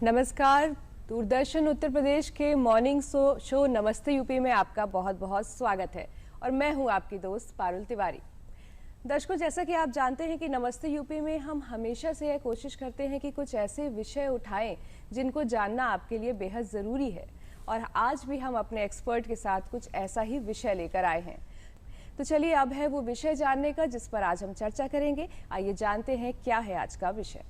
नमस्कार। दूरदर्शन उत्तर प्रदेश के morning show नमस्ते यूपी में आपका बहुत बहुत स्वागत है और मैं हूं आपकी दोस्त पारुल तिवारी। दर्शकों, जैसा कि आप जानते हैं कि नमस्ते यूपी में हम हमेशा से यह कोशिश करते हैं कि कुछ ऐसे विषय उठाएं जिनको जानना आपके लिए बेहद ज़रूरी है, और आज भी हम अपने एक्सपर्ट के साथ कुछ ऐसा ही विषय लेकर आए हैं। तो चलिए, अब है वो विषय जानने का जिस पर आज हम चर्चा करेंगे। आइए जानते हैं क्या है आज का विषय।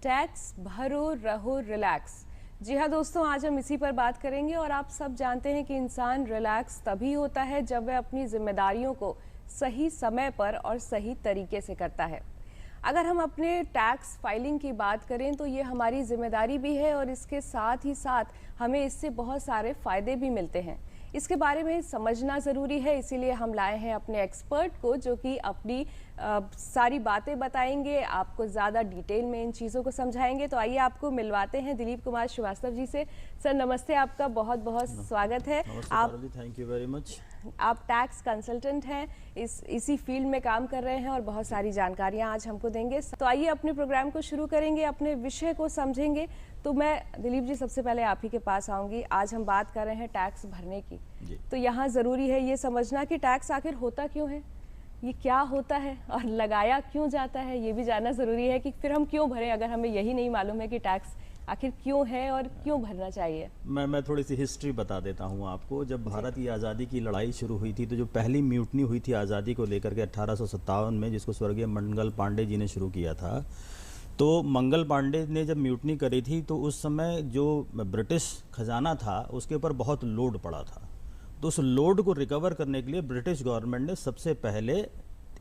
टैक्स भरो रहो रिलैक्स। जी हाँ दोस्तों, आज हम इसी पर बात करेंगे। और आप सब जानते हैं कि इंसान रिलैक्स तभी होता है जब वह अपनी जिम्मेदारियों को सही समय पर और सही तरीके से करता है। अगर हम अपने टैक्स फाइलिंग की बात करें तो ये हमारी जिम्मेदारी भी है और इसके साथ ही साथ हमें इससे बहुत सारे फायदे भी मिलते हैं। इसके बारे में समझना ज़रूरी है, इसीलिए हम लाए हैं अपने एक्सपर्ट को जो कि अपनी सारी बातें बताएंगे, आपको ज़्यादा डिटेल में इन चीज़ों को समझाएंगे। तो आइए आपको मिलवाते हैं दिलीप कुमार श्रीवास्तव जी से। सर नमस्ते, आपका बहुत बहुत स्वागत है। आप थैंक यू वेरी मच। आप टैक्स कंसल्टेंट हैं, इसी फील्ड में काम कर रहे हैं और बहुत सारी जानकारियां आज हमको देंगे। तो आइए अपने प्रोग्राम को शुरू करेंगे, अपने विषय को समझेंगे। तो मैं दिलीप जी सबसे पहले आप ही के पास आऊंगी। आज हम बात कर रहे हैं टैक्स भरने की। तो यहाँ ज़रूरी है ये समझना कि टैक्स आखिर होता क्यों है, ये क्या होता है और लगाया क्यों जाता है, ये भी जानना ज़रूरी है कि फिर हम क्यों भरें अगर हमें यही नहीं मालूम है कि टैक्स आखिर क्यों है और क्यों भरना चाहिए। मैं थोड़ी सी हिस्ट्री बता देता हूँ आपको। जब भारत की आज़ादी की लड़ाई शुरू हुई थी तो जो पहली म्यूटनी हुई थी आज़ादी को लेकर के 1857 में, जिसको स्वर्गीय मंगल पांडे जी ने शुरू किया था, तो मंगल पांडे ने जब म्यूटनी करी थी तो उस समय जो ब्रिटिश खजाना था उसके ऊपर बहुत लोड पड़ा था। तो उस लोड को रिकवर करने के लिए ब्रिटिश गवर्नमेंट ने सबसे पहले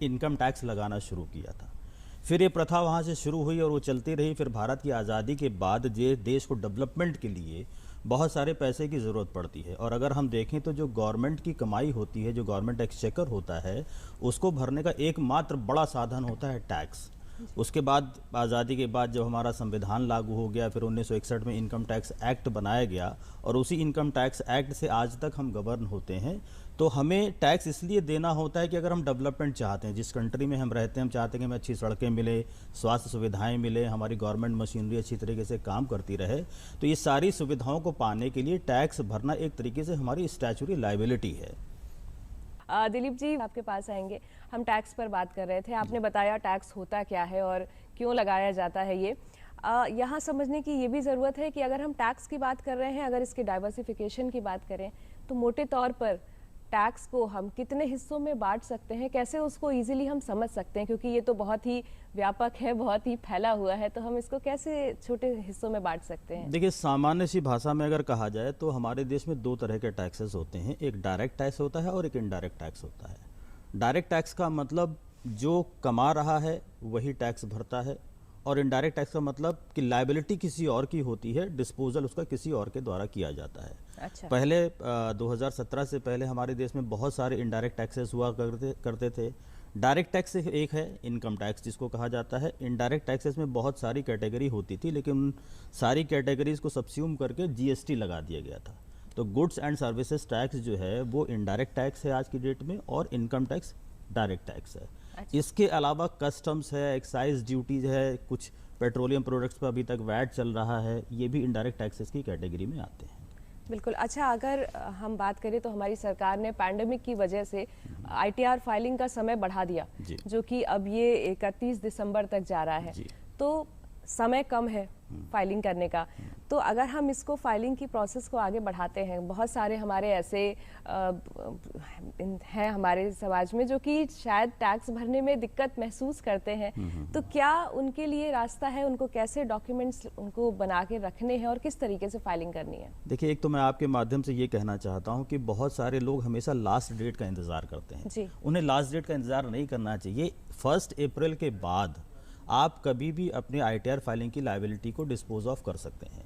इनकम टैक्स लगाना शुरू किया था। फिर ये प्रथा वहाँ से शुरू हुई और वो चलती रही। फिर भारत की आज़ादी के बाद ये देश को डेवलपमेंट के लिए बहुत सारे पैसे की ज़रूरत पड़ती है, और अगर हम देखें तो जो गवर्नमेंट की कमाई होती है, जो गवर्नमेंट एक्सचेकर होता है, उसको भरने का एकमात्र बड़ा साधन होता है टैक्स। उसके बाद आज़ादी के बाद जब हमारा संविधान लागू हो गया, फिर 1961 में इनकम टैक्स एक्ट बनाया गया, और उसी इनकम टैक्स एक्ट से आज तक हम गवर्न होते हैं। तो हमें टैक्स इसलिए देना होता है कि अगर हम डेवलपमेंट चाहते हैं, जिस कंट्री में हम रहते हैं, हम चाहते हैं कि हमें अच्छी सड़कें मिले, स्वास्थ्य सुविधाएं मिले, हमारी गवर्नमेंट मशीनरी अच्छी तरीके से काम करती रहे, तो ये सारी सुविधाओं को पाने के लिए टैक्स भरना एक तरीके से हमारी स्टैच्यूटरी लायबिलिटी है। दिलीप जी आपके पास आएंगे। हम टैक्स पर बात कर रहे थे, आपने बताया टैक्स होता क्या है और क्यों लगाया जाता है। ये यहाँ समझने की ये भी ज़रूरत है कि अगर हम टैक्स की बात कर रहे हैं, अगर इसके डाइवर्सिफिकेशन की बात करें, तो मोटे तौर पर टैक्स को हम कितने हिस्सों में बांट सकते हैं, कैसे उसको इजीली हम समझ सकते हैं, क्योंकि ये तो बहुत ही व्यापक है, बहुत ही फैला हुआ है, तो हम इसको कैसे छोटे हिस्सों में बांट सकते हैं। देखिए, सामान्य सी भाषा में अगर कहा जाए तो हमारे देश में दो तरह के टैक्सेस होते हैं। एक डायरेक्ट टैक्स होता है और एक इनडायरेक्ट टैक्स होता है। डायरेक्ट टैक्स का मतलब जो कमा रहा है वही टैक्स भरता है, और इनडायरेक्ट टैक्स का मतलब कि लायबिलिटी किसी और की होती है, डिस्पोजल उसका किसी और के द्वारा किया जाता है। अच्छा। पहले 2017 से पहले हमारे देश में बहुत सारे इनडायरेक्ट टैक्सेस हुआ करते थे। डायरेक्ट टैक्स एक है इनकम टैक्स जिसको कहा जाता है। इनडायरेक्ट टैक्सेस में बहुत सारी कैटेगरी होती थी, लेकिन उन सारी कैटेगरीज को सबस्यूम करके जीएसटी लगा दिया गया था। तो गुड्स एंड सर्विसेज टैक्स जो है वो इनडायरेक्ट टैक्स है आज की डेट में, और इनकम टैक्स डायरेक्ट टैक्स है। अच्छा। इसके अलावा कस्टम्स है, एक्साइज ड्यूटीज है, कुछ पेट्रोलियम प्रोडक्ट्स पर अभी तक वैट चल रहा है, ये भी इनडायरेक्ट टैक्सेस की कैटेगरी में आते हैं। बिल्कुल। अच्छा, अगर हम बात करें तो हमारी सरकार ने पैंडेमिक की वजह से आईटीआर फाइलिंग का समय बढ़ा दिया, जो कि अब ये 31 दिसंबर तक जा रहा है, तो समय कम है फाइलिंग करने का। तो अगर हम इसको फाइलिंग की प्रोसेस को आगे बढ़ाते हैं, बहुत सारे हमारे ऐसे हैं हमारे समाज में जो कि शायद टैक्स भरने में दिक्कत महसूस करते हैं, तो क्या उनके लिए रास्ता है, उनको कैसे डॉक्यूमेंट्स उनको बना के रखने हैं और किस तरीके से फाइलिंग करनी है? देखिए, एक तो मैं आपके माध्यम से ये कहना चाहता हूँ कि बहुत सारे लोग हमेशा लास्ट डेट का इंतजार करते हैं जी। उन्हें लास्ट डेट का इंतजार नहीं करना चाहिए। 1 अप्रैल के बाद आप कभी भी अपने आईटीआर फाइलिंग की लायबिलिटी को डिस्पोज ऑफ कर सकते हैं।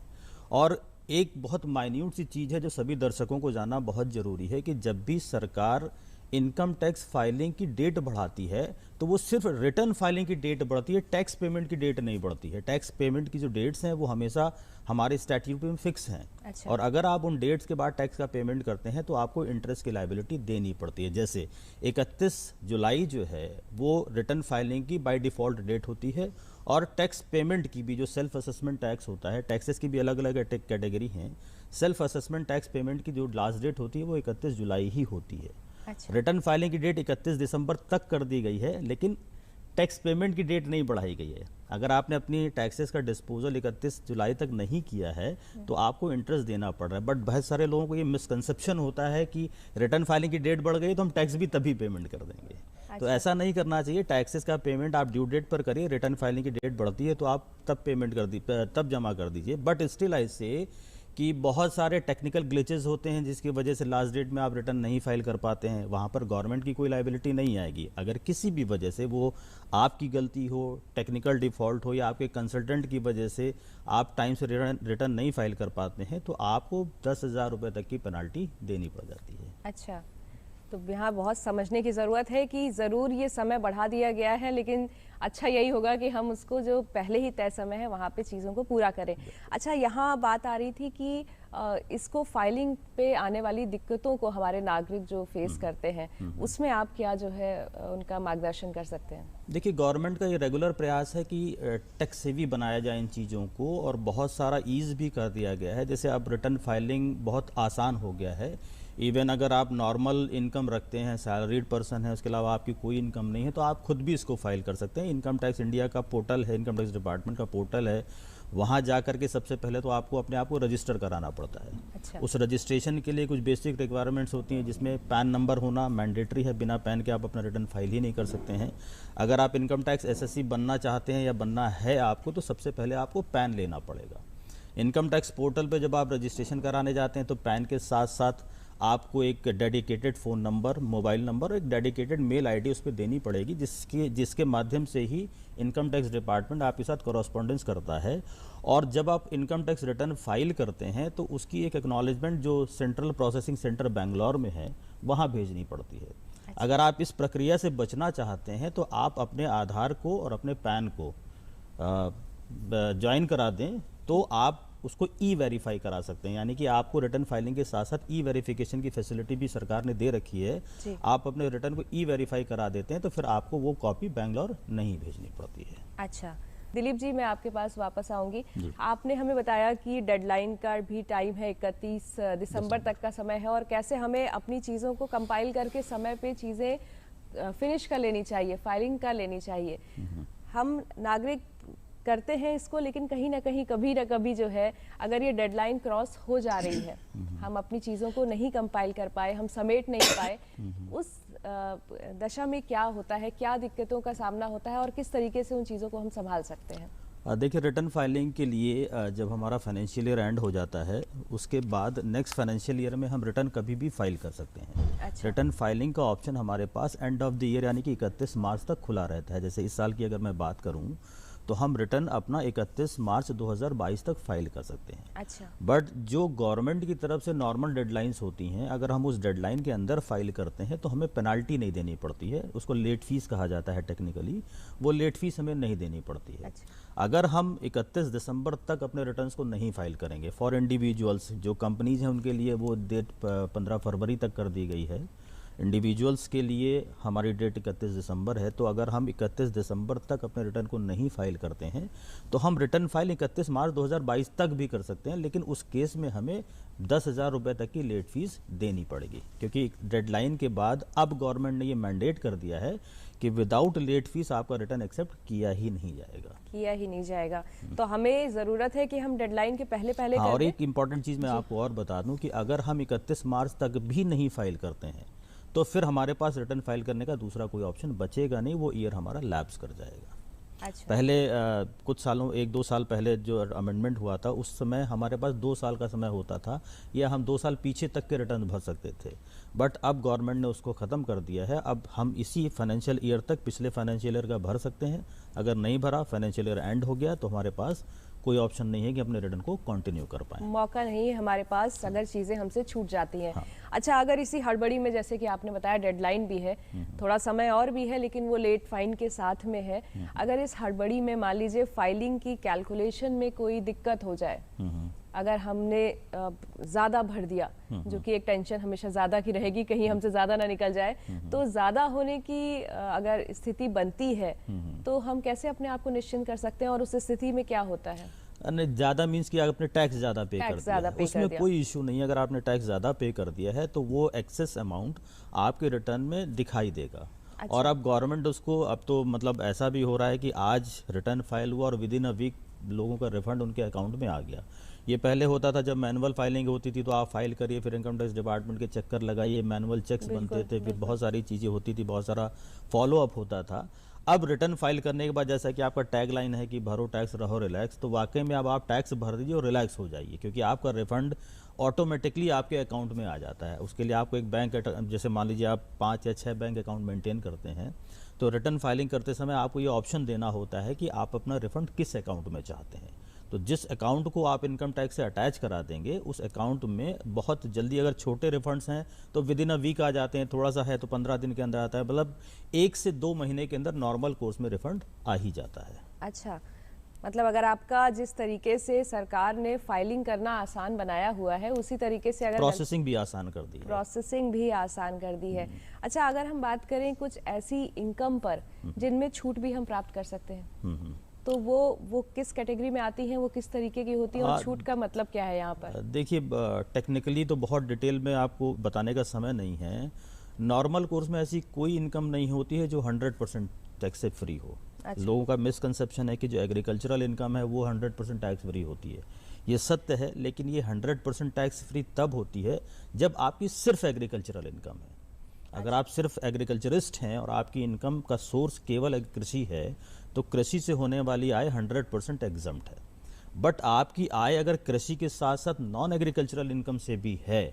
और एक बहुत माइन्यूट सी चीज़ है जो सभी दर्शकों को जानना बहुत ज़रूरी है कि जब भी सरकार इनकम टैक्स फाइलिंग की डेट बढ़ाती है तो वो सिर्फ रिटर्न फाइलिंग की डेट बढ़ती है, टैक्स पेमेंट की डेट नहीं बढ़ती है। टैक्स पेमेंट की जो डेट्स हैं वो हमेशा हमारे स्टैट्यूट में फिक्स हैं। अच्छा। और अगर आप उन डेट्स के बाद टैक्स का पेमेंट करते हैं तो आपको इंटरेस्ट की लायबिलिटी देनी पड़ती है। जैसे 31 जुलाई जो है वो रिटर्न फाइलिंग की बाय डिफ़ॉल्ट डेट होती है, और टैक्स पेमेंट की भी जो सेल्फ असेसमेंट टैक्स होता है, टैक्सेस की भी अलग अलग कैटेगरी हैं। सेल्फ असेसमेंट टैक्स पेमेंट की जो लास्ट डेट होती है वो 31 जुलाई ही होती है। अच्छा। रिटर्न फाइलिंग की डेट 31 दिसंबर तक कर दी गई है, लेकिन टैक्स पेमेंट की डेट नहीं बढ़ाई गई है। अगर आपने अपनी टैक्सेस का डिस्पोजल 31 जुलाई तक नहीं किया है तो आपको इंटरेस्ट देना पड़ रहा है। बट बहुत सारे लोगों को ये मिसकंसेप्शन होता है कि रिटर्न फाइलिंग की डेट बढ़ गई तो हम टैक्स भी तभी पेमेंट कर देंगे। तो ऐसा नहीं करना चाहिए। टैक्सेस का पेमेंट आप ड्यू डेट पर करिए, रिटर्न फाइलिंग की डेट बढ़ती है तो आप तब पेमेंट तब जमा कर दीजिए। बट स्टिल आई से कि बहुत सारे टेक्निकल ग्लिचेस होते हैं जिसकी वजह से लास्ट डेट में आप रिटर्न नहीं फाइल कर पाते हैं, वहाँ पर गवर्नमेंट की कोई लायबिलिटी नहीं आएगी। अगर किसी भी वजह से वो आपकी गलती हो, टेक्निकल डिफ़ॉल्ट हो, या आपके कंसल्टेंट की वजह से आप टाइम से रिटर्न नहीं फाइल कर पाते हैं तो आपको 10,000 रुपये तक की पेनल्टी देनी पड़ जाती है। अच्छा, तो यहाँ बहुत समझने की ज़रूरत है कि ज़रूर ये समय बढ़ा दिया गया है, लेकिन अच्छा यही होगा कि हम उसको जो पहले ही तय समय है वहाँ पे चीज़ों को पूरा करें। अच्छा, यहाँ बात आ रही थी कि इसको फाइलिंग पे आने वाली दिक्कतों को हमारे नागरिक जो फेस करते हैं उसमें आप क्या जो है उनका मार्गदर्शन कर सकते हैं? देखिए, गवर्नमेंट का ये रेगुलर प्रयास है कि टैक्स सेवी बनाया जाए इन चीज़ों को, और बहुत सारा ईज़ भी कर दिया गया है। जैसे अब रिटर्न फाइलिंग बहुत आसान हो गया है। इवन अगर आप नॉर्मल इनकम रखते हैं, सैलरीड पर्सन है, उसके अलावा आपकी कोई इनकम नहीं है, तो आप खुद भी इसको फाइल कर सकते हैं। इनकम टैक्स इंडिया का पोर्टल है, इनकम टैक्स डिपार्टमेंट का पोर्टल है, वहाँ जा कर के सबसे पहले तो आपको अपने आप को रजिस्टर कराना पड़ता है। अच्छा। उस रजिस्ट्रेशन के लिए कुछ बेसिक रिक्वायरमेंट्स होती हैं जिसमें पैन नंबर होना मैंडेटरी है। बिना पैन के आप अपना रिटर्न फाइल ही नहीं कर सकते हैं। अगर आप इनकम टैक्स एसएससी बनना चाहते हैं या बनना है आपको, तो सबसे पहले आपको पैन लेना पड़ेगा। इनकम टैक्स पोर्टल पे जब आप रजिस्ट्रेशन कराने जाते हैं तो पैन के साथ साथ आपको एक dedicated phone number, mobile number और एक डेडिकेटेड मेल आईडी उस पर देनी पड़ेगी, जिसके माध्यम से ही इनकम टैक्स डिपार्टमेंट आपके साथ कॉरस्पॉन्डेंस करता है। और जब आप इनकम टैक्स रिटर्न फाइल करते हैं तो उसकी एक एक्नॉलेजमेंट जो सेंट्रल प्रोसेसिंग सेंटर बैंगलोर में है वहाँ भेजनी पड़ती है। अच्छा। अगर आप इस प्रक्रिया से बचना चाहते हैं तो आप अपने आधार को और अपने पैन को ज्वाइन करा दें तो आप उसको ई वेरीफाई करा सकते हैं। यानी कि आपको रिटर्न फाइलिंग के साथ साथ ई वेरिफिकेशन की फैसिलिटी भी सरकार ने दे रखी है। आप अपने रिटर्न को ई वेरीफाई करा देते हैं तो फिर आपको वो कॉपी बैंगलोर नहीं भेजनी पड़ती है। अच्छा दिलीप जी, मैं आपके पास वापस आऊंगी। आपने हमें बताया कि डेडलाइन का भी टाइम है, 31 दिसंबर तक का समय है, और कैसे हमें अपनी चीज़ों को कंपाइल करके समय पे चीज़ें फिनिश कर लेनी चाहिए, फाइलिंग कर लेनी चाहिए। हम नागरिक करते हैं इसको, लेकिन कहीं ना कहीं कभी ना कभी जो है अगर ये डेडलाइन क्रॉस हो जा रही है, हम अपनी चीज़ों को नहीं कंपाइल कर पाए, हम समेट नहीं पाए, उस दशा में क्या होता है, क्या दिक्कतों का सामना होता है और किस तरीके से उन चीज़ों को हम संभाल सकते हैं? देखिए, रिटर्न फाइलिंग के लिए जब हमारा फाइनेंशियल ईयर एंड हो जाता है उसके बाद नेक्स्ट फाइनेंशियल ईयर में हम रिटर्न कभी भी फाइल कर सकते हैं। अच्छा। रिटर्न फाइलिंग का ऑप्शन हमारे पास एंड ऑफ द ईयर यानी कि 31 मार्च तक खुला रहता है। जैसे इस साल की अगर मैं बात करूं तो हम रिटर्न अपना 31 मार्च 2022 तक फाइल कर सकते हैं। अच्छा। बट जो गवर्नमेंट की तरफ से नॉर्मल डेडलाइंस होती हैं, अगर हम उस डेडलाइन के अंदर फाइल करते हैं तो हमें पेनाल्टी नहीं देनी पड़ती है। उसको लेट फीस कहा जाता है टेक्निकली, वो लेट फीस हमें नहीं देनी पड़ती है। अच्छा। अगर हम 31 दिसंबर तक अपने रिटर्न्स को नहीं फाइल करेंगे, फॉर इंडिविजुअल्स, जो कंपनीज हैं उनके लिए वो डेट 15 फरवरी तक कर दी गई है, इंडिविजुअल्स के लिए हमारी डेट 31 दिसंबर है। तो अगर हम 31 दिसंबर तक अपने रिटर्न को नहीं फाइल करते हैं तो हम रिटर्न फाइल 31 मार्च 2022 तक भी कर सकते हैं, लेकिन उस केस में हमें 10,000 रुपये तक की लेट फीस देनी पड़ेगी, क्योंकि डेडलाइन के बाद अब गवर्नमेंट ने ये मैंडेट कर दिया है कि विदाउट लेट फीस आपका रिटर्न एक्सेप्ट किया ही नहीं जाएगा। तो हमें ज़रूरत है कि हम डेडलाइन के पहले कर और एक इम्पॉर्टेंट चीज़ मैं आपको और बता दूं कि अगर हम 31 मार्च तक भी नहीं फाइल करते हैं तो फिर हमारे पास रिटर्न फाइल करने का दूसरा कोई ऑप्शन बचेगा नहीं, वो ईयर हमारा लैप्स कर जाएगा। अच्छा। पहले कुछ सालों 1-2 साल पहले जो अमेंडमेंट हुआ था उस समय हमारे पास 2 साल का समय होता था, या हम 2 साल पीछे तक के रिटर्न भर सकते थे। बट अब गवर्नमेंट ने उसको ख़त्म कर दिया है। अब हम इसी फाइनेंशियल ईयर तक पिछले फाइनेंशियल ईयर का भर सकते हैं। अगर नहीं भरा, फाइनेंशियल ईयर एंड हो गया, तो हमारे पास कोई ऑप्शन नहीं है कि अपने रिटर्न को कंटिन्यू कर पाएं। मौका नहीं है हमारे पास अगर चीज़ें हमसे छूट जाती हैं। हाँ। अच्छा, अगर इसी हड़बड़ी में, जैसे कि आपने बताया डेडलाइन भी है, थोड़ा समय और भी है, लेकिन वो लेट फाइन के साथ में है, अगर इस हड़बड़ी में मान लीजिए फाइलिंग की कैलकुलेशन में कोई दिक्कत हो जाए, अगर हमने ज़्यादा भर दिया, जो कि एक टेंशन हमेशा ज़्यादा की रहेगी, कहीं हमसे ज़्यादा ना निकल जाए, तो ज़्यादा होने की अगर स्थिति बनती है तो हम कैसे अपने आप को निश्चिंत कर सकते हैं, और उस स्थिति में क्या होता है? ज़्यादा मीन्स कि आपने टैक्स ज़्यादा पे कर दिया है, उसमें दिया। कोई इशू नहीं है। अगर आपने टैक्स ज़्यादा पे कर दिया है तो वो एक्सेस अमाउंट आपके रिटर्न में दिखाई देगा। अच्छा। और अब गवर्नमेंट उसको, अब तो मतलब ऐसा भी हो रहा है कि आज रिटर्न फाइल हुआ और विद इन अ वीक लोगों का रिफंड उनके अकाउंट में आ गया। ये पहले होता था जब मैनुअल फाइलिंग होती थी तो आप फाइल करिए, फिर इनकम टैक्स डिपार्टमेंट के चक्कर लगाइए, मैनुअल चेक्स बनते थे, फिर बहुत सारी चीज़ें होती थी, बहुत सारा फॉलोअप होता था। अब रिटर्न फाइल करने के बाद जैसा कि आपका टैग लाइन है कि भरो टैक्स रहो रिलैक्स, तो वाकई में अब आप टैक्स भर दीजिए और रिलैक्स हो जाइए, क्योंकि आपका रिफंड ऑटोमेटिकली आपके अकाउंट में आ जाता है। उसके लिए आपको एक बैंक, जैसे मान लीजिए आप 5 या 6 बैंक अकाउंट मेंटेन करते हैं, तो रिटर्न फाइलिंग करते समय आपको ये ऑप्शन देना होता है कि आप अपना रिफंड किस अकाउंट में चाहते हैं। तो जिस अकाउंट को आप इनकम टैक्स से अटैच करा देंगे उस अकाउंट में बहुत जल्दी, अगर छोटे रिफंड्स हैं तो विद इन अ वीक आ जाते हैं, थोड़ा सा है तो 15 दिन के अंदर आता है, मतलब 1 से 2 महीने के अंदर नॉर्मल कोर्स में रिफंड आ ही जाता है। अच्छा, मतलब अगर आपका जिस तरीके से सरकार ने फाइलिंग करना आसान बनाया हुआ है, उसी तरीके से अगर प्रोसेसिंग भी आसान कर दी है। प्रोसेसिंग भी आसान कर दी है। अच्छा, अगर हम बात करें कुछ ऐसी इनकम पर जिनमें छूट भी हम प्राप्त कर सकते हैं, तो वो किस कैटेगरी में आती हैं, वो किस तरीके की होती है, और छूट का मतलब क्या है यहाँ पर? देखिए, टेक्निकली तो बहुत डिटेल में आपको बताने का समय नहीं है। नॉर्मल कोर्स में ऐसी कोई इनकम नहीं होती है जो 100% टैक्स से फ्री हो। अच्छा। लोगों का मिसकंसेप्शन है कि जो एग्रीकल्चरल इनकम है वो 100% टैक्स फ्री होती है। ये सत्य है, लेकिन ये 100% टैक्स फ्री तब होती है जब आपकी सिर्फ एग्रीकल्चरल इनकम है। अगर आप सिर्फ एग्रीकल्चरिस्ट हैं और आपकी इनकम का सोर्स केवल कृषि है, तो कृषि से होने वाली आय 100% एग्जम्प्ट है। बट आपकी आय अगर कृषि के साथ साथ नॉन एग्रीकल्चरल इनकम से भी है,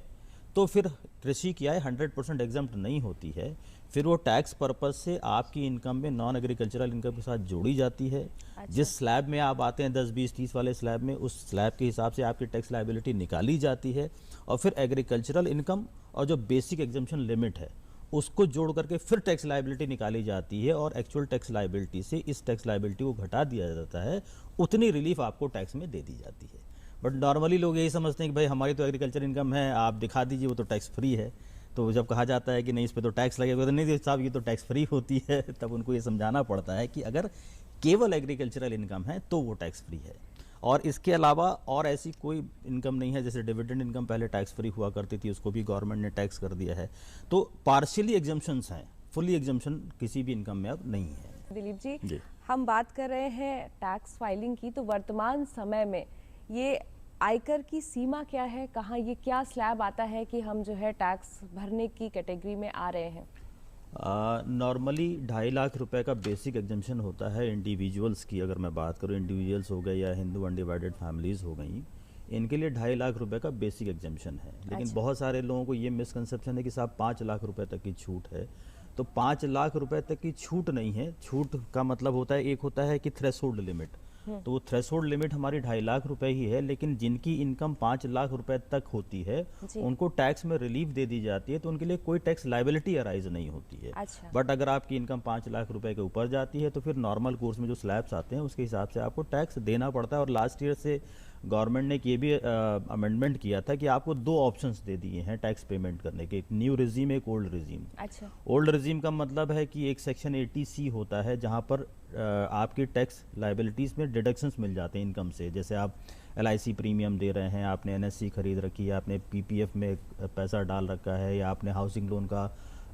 तो फिर कृषि की आय 100% एग्जम्प्ट नहीं होती है। फिर वो टैक्स पर्पस से आपकी इनकम में नॉन एग्रीकल्चरल इनकम के साथ जोड़ी जाती है। अच्छा। जिस स्लैब में आप आते हैं 10, 20, 30 वाले स्लैब में, उस स्लैब के हिसाब से आपकी टैक्स लायबिलिटी निकाली जाती है, और फिर एग्रीकल्चरल इनकम और जो बेसिक एग्जम्पशन लिमिट है उसको जोड़ करके फिर टैक्स लायबिलिटी निकाली जाती है, और एक्चुअल टैक्स लायबिलिटी से इस टैक्स लायबिलिटी को घटा दिया जाता है। उतनी रिलीफ आपको टैक्स में दे दी जाती है। बट नॉर्मली लोग यही समझते हैं कि भाई हमारी तो एग्रीकल्चर इनकम है, आप दिखा दीजिए, वो तो टैक्स फ्री है। तो जब कहा जाता है कि नहीं इस पर तो टैक्स लगेगा, तो नहीं साहब ये तो टैक्स फ्री होती है, तब उनको ये समझाना पड़ता है कि अगर केवल एग्रीकल्चरल इनकम है तो वो टैक्स फ्री है, और इसके अलावा और ऐसी कोई इनकम नहीं है। जैसे डिविडेंड इनकम पहले टैक्स फ्री हुआ करती थी, उसको भी गवर्नमेंट ने टैक्स कर दिया है। तो पार्शियली एग्जम्पशंस हैं, फुली एग्जम्पशन किसी भी इनकम में अब नहीं है। दिलीप जी, जी, हम बात कर रहे हैं टैक्स फाइलिंग की, तो वर्तमान समय में ये आयकर की सीमा क्या है, कहाँ ये क्या स्लैब आता है कि हम जो है टैक्स भरने की कैटेगरी में आ रहे हैं? नॉर्मली 2.5 लाख रुपए का बेसिक एग्जम्पशन होता है इंडिविजुअल्स की। अगर मैं बात करूँ, इंडिविजुअल्स हो गए या हिंदू अनडिवाइडेड फैमिलीज़ हो गई, इनके लिए 2.5 लाख रुपए का बेसिक एग्जम्पशन है। लेकिन अच्छा। बहुत सारे लोगों को ये मिसकंसेप्शन है कि साहब 5 लाख रुपए तक की छूट है। तो 5 लाख रुपए तक की छूट नहीं है। छूट का मतलब होता है, एक होता है कि थ्रेशोल्ड लिमिट, तो वो थ्रेशोल्ड लिमिट हमारी 2.5 लाख रुपए ही है। लेकिन जिनकी इनकम 5 लाख रुपए तक होती है उनको टैक्स में रिलीफ दे दी जाती है, तो उनके लिए कोई टैक्स लायबिलिटी अराइज नहीं होती है। अच्छा। बट अगर आपकी इनकम 5 लाख रुपए के ऊपर जाती है तो फिर नॉर्मल कोर्स में जो स्लैब्स आते हैं उसके हिसाब से आपको टैक्स देना पड़ता है। और लास्ट ईयर से गवर्नमेंट ने ये भी अमेंडमेंट किया था कि आपको 2 ऑप्शंस दे दिए हैं टैक्स पेमेंट करने के, एक न्यू रिजीम, एक ओल्ड रिजीम। अच्छा। ओल्ड रिजीम का मतलब है कि एक सेक्शन 80C होता है जहां पर आपकी टैक्स लायबिलिटीज़ में डिडक्शंस मिल जाते हैं इनकम से। जैसे आप LIC प्रीमियम दे रहे हैं, आपने NSC खरीद रखी है, आपने PPF में पैसा डाल रखा है, या आपने हाउसिंग लोन का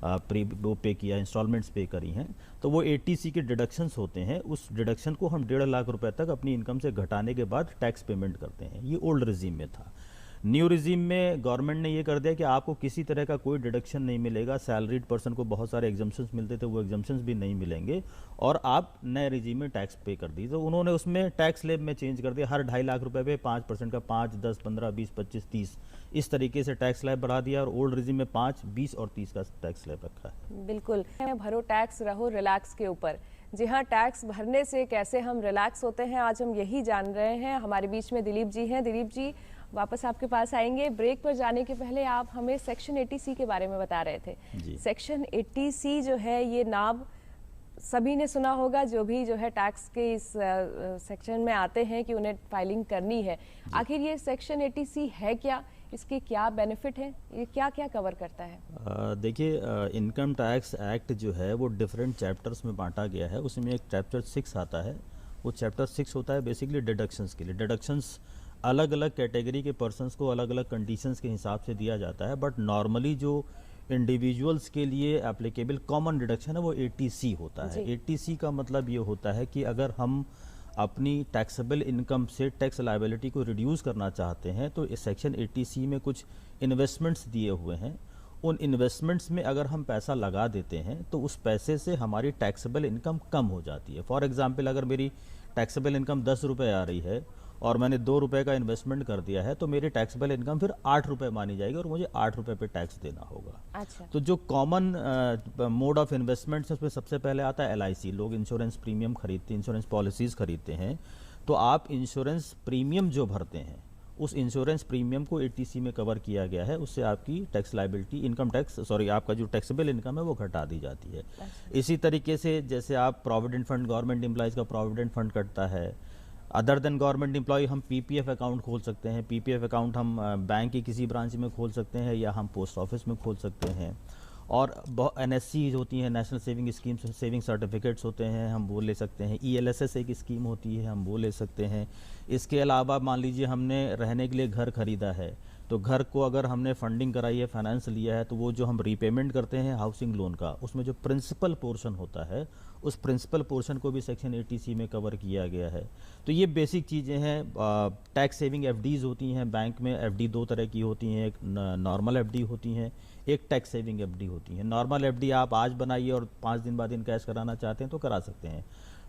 वो पे किया, इंस्टॉलमेंट्स पे करी हैं, तो वो 80C के डिडक्शंस होते हैं। उस डिडक्शन को हम 1.5 लाख रुपए तक अपनी इनकम से घटाने के बाद टैक्स पेमेंट करते हैं। ये ओल्ड रिजीम में था। न्यू रिजीम में गवर्नमेंट ने ये कर दिया कि आपको किसी तरह का कोई डिडक्शन नहीं मिलेगा। सैलरीड पर्सन को बहुत सारे एग्जम्पशंस मिलते थे, वो एग्जम्पशंस भी नहीं मिलेंगे, और आप नए रिजीम में टैक्स पे कर दीजिए। तो उन्होंने उसमें टैक्स स्लैब में चेंज कर दिया, हर 2.5 लाख रुपए पे 5% का 5, 10, 15, 20, 25, 30 इस तरीके से टैक्स स्लैब बढ़ा दिया, और ओल्ड रिजीम में 5, 20 और 30 का टैक्स स्लैब रखा है। बिल्कुल, भरो टैक्स रहो रिलैक्स के ऊपर जी हाँ, टैक्स भरने से कैसे हम रिलैक्स होते हैं, आज हम यही जान रहे हैं। हमारे बीच में दिलीप जी हैं। दिलीप जी, वापस आपके पास आएंगे। ब्रेक पर जाने के पहले आप हमें सेक्शन 80C के बारे में बता रहे थे। सेक्शन 80C जो है, ये नाम सभी ने सुना होगा, जो है टैक्स के इस सेक्शन में आते हैं कि उन्हें फाइलिंग करनी है। आखिर ये सेक्शन 80C है क्या, इसके क्या बेनिफिट हैं, ये क्या क्या कवर करता है? देखिए, इनकम टैक्स एक्ट जो है वो डिफरेंट चैप्टर्स में बांटा गया है। उसमें एक चैप्टर 6 आता है। वो चैप्टर 6 होता है बेसिकली डिडक्शंस के लिए। डिडक्शंस अलग अलग कैटेगरी के पर्सनस को अलग अलग कंडीशंस के हिसाब से दिया जाता है, बट नॉर्मली जो इंडिविजुअल्स के लिए एप्लीकेबल कॉमन डिडक्शन है वो 80C होता है। 80C का मतलब ये होता है कि अगर हम अपनी टैक्सेबल इनकम से टैक्स लायबिलिटी को रिड्यूस करना चाहते हैं तो इस सेक्शन 80C में कुछ इन्वेस्टमेंट्स दिए हुए हैं। उन इन्वेस्टमेंट्स में अगर हम पैसा लगा देते हैं तो उस पैसे से हमारी टैक्सेबल इनकम कम हो जाती है। फॉर एग्जांपल, अगर मेरी टैक्सेबल इनकम 10 रुपये आ रही है और मैंने 2 रुपये का इन्वेस्टमेंट कर दिया है तो मेरी टैक्सेबल इनकम फिर 8 रुपये मानी जाएगी और मुझे 8 रुपये पे टैक्स देना होगा। अच्छा। तो जो कॉमन मोड ऑफ इन्वेस्टमेंट्स है उसमें सबसे पहले आता है LIC। लोग इंश्योरेंस प्रीमियम खरीदते हैं, इंश्योरेंस पॉलिसीज़ खरीदते हैं। तो आप इंश्योरेंस प्रीमियम जो भरते हैं उस इंश्योरेंस प्रीमियम को 80C में कवर किया गया है। उससे आपकी tax liability, income tax, sorry, आपका जो टैक्सेबल इनकम है वो घटा दी जाती है। इसी तरीके से जैसे आप प्रोविडेंट फंड, गवर्नमेंट एम्प्लॉयज़ का प्रोविडेंट फंड कटता है। अदर देन गवर्नमेंट एम्प्लॉय हम PPF अकाउंट खोल सकते हैं। PPF अकाउंट हम बैंक की किसी ब्रांच में खोल सकते हैं या हम पोस्ट ऑफिस में खोल सकते हैं। और NSC होती हैं, national saving schemes, saving certificates होते हैं, हम वो ले सकते हैं। ELSS एक स्कीम होती है, हम वो ले सकते हैं। इसके अलावा मान लीजिए हमने रहने के लिए घर खरीदा है तो घर को अगर हमने फंडिंग कराई है, फाइनेंस लिया है, तो वो जो हम रीपेमेंट करते हैं हाउसिंग लोन का, उसमें जो प्रिंसिपल पोर्शन होता है उस प्रिंसिपल पोर्शन को भी सेक्शन 80C में कवर किया गया है। तो ये बेसिक चीज़ें हैं। टैक्स सेविंग FDs होती हैं बैंक में। FD 2 तरह की होती हैं, एक नॉर्मल FD होती हैं, एक टैक्स सेविंग FD होती हैं। नॉर्मल FD आप आज बनाइए और 5 दिन बाद इनकैश कराना चाहते हैं तो करा सकते हैं।